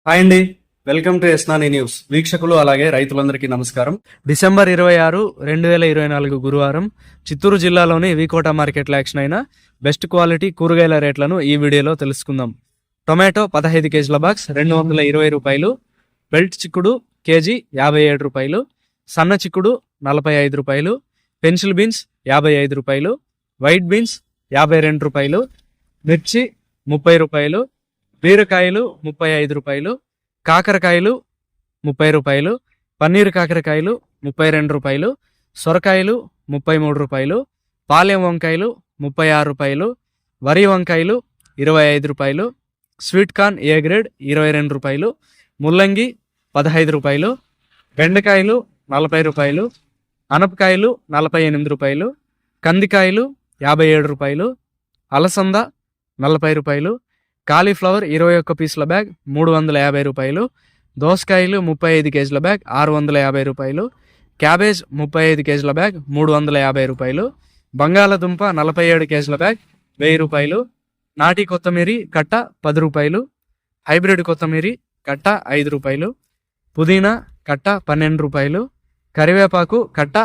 Hi అండి, welcome to ఎస్నాని news. వీక్షకులు అలాగే రైతులందరికీ నమస్కారం. డిసెంబర్ 26, 2024 గురువారం చిత్తూరు జిల్లాలోని వీకోట మార్కెట్లో యాక్షన్ అయిన బెస్ట్ క్వాలిటీ కూరగాయల రేట్లను ఈ వీడియోలో తెలుసుకుందాం. టొమాటో 15 కేజీల బాక్స్ 220 రూపాయలు, బెల్ట్ చిక్కుడు కేజీ 57 రూపాయలు, సన్న చిక్కుడు 45 రూపాయలు, పెన్సిల్ బీన్స్ 55 రూపాయలు, వైట్ బీన్స్ 52 రూపాయలు, మిర్చి 30 రూపాయలు, బీరకాయలు 35 రూపాయలు, కాకరకాయలు 30 రూపాయలు, పన్నీరు కాకరకాయలు 32 రూపాయలు, సొరకాయలు 33 రూపాయలు, పాలెం వంకాయలు 36 రూపాయలు, వరి వంకాయలు 25 రూపాయలు, స్వీట్ కార్న్ ఏ గ్రేడ్ 22 రూపాయలు, ముల్లంగి 15 రూపాయలు, బెండకాయలు 40 రూపాయలు, అనపకాయలు 48 రూపాయలు, కందికాయలు 57 రూపాయలు, అలసంద 40 రూపాయలు, కాలీఫ్లవర్ 21 పీసుల బ్యాగ్ 350 రూపాయలు, దోసకాయలు 35 కేజీల బ్యాగ్ 650 రూపాయలు, క్యాబేజ్ 35 కేజీల బ్యాగ్ 350 రూపాయలు, బంగాళదుంప 47 కేజీల బ్యాగ్ 1000 రూపాయలు, నాటి కొత్తిమీర కట్ట 10 రూపాయలు, హైబ్రిడ్ కొత్తిమీర కట్ట 5 రూపాయలు, పుదీనా కట్ట 12 రూపాయలు, కరివేపాకు కట్ట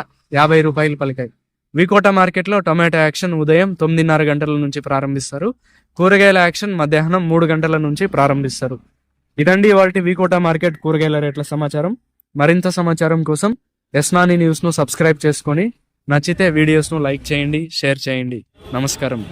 50 రూపాయలు పలికాయి. వీకోట మార్కెట్లో టొమాటో యాక్షన్ ఉదయం 9:30 గంటల నుంచి ప్రారంభిస్తారు. కూరగాయల యాక్షన్ మధ్యాహ్నం 3 గంటల నుంచి ప్రారంభిస్తారు. ఇదండి ఇవాల్టి వీకోట మార్కెట్ కూరగాయల రేట్ల సమాచారం. మరింత సమాచారం కోసం ఎస్నాని న్యూస్ను సబ్స్క్రైబ్ చేసుకొని నచ్చితే వీడియోస్ను లైక్ చేయండి, షేర్ చేయండి. నమస్కారం.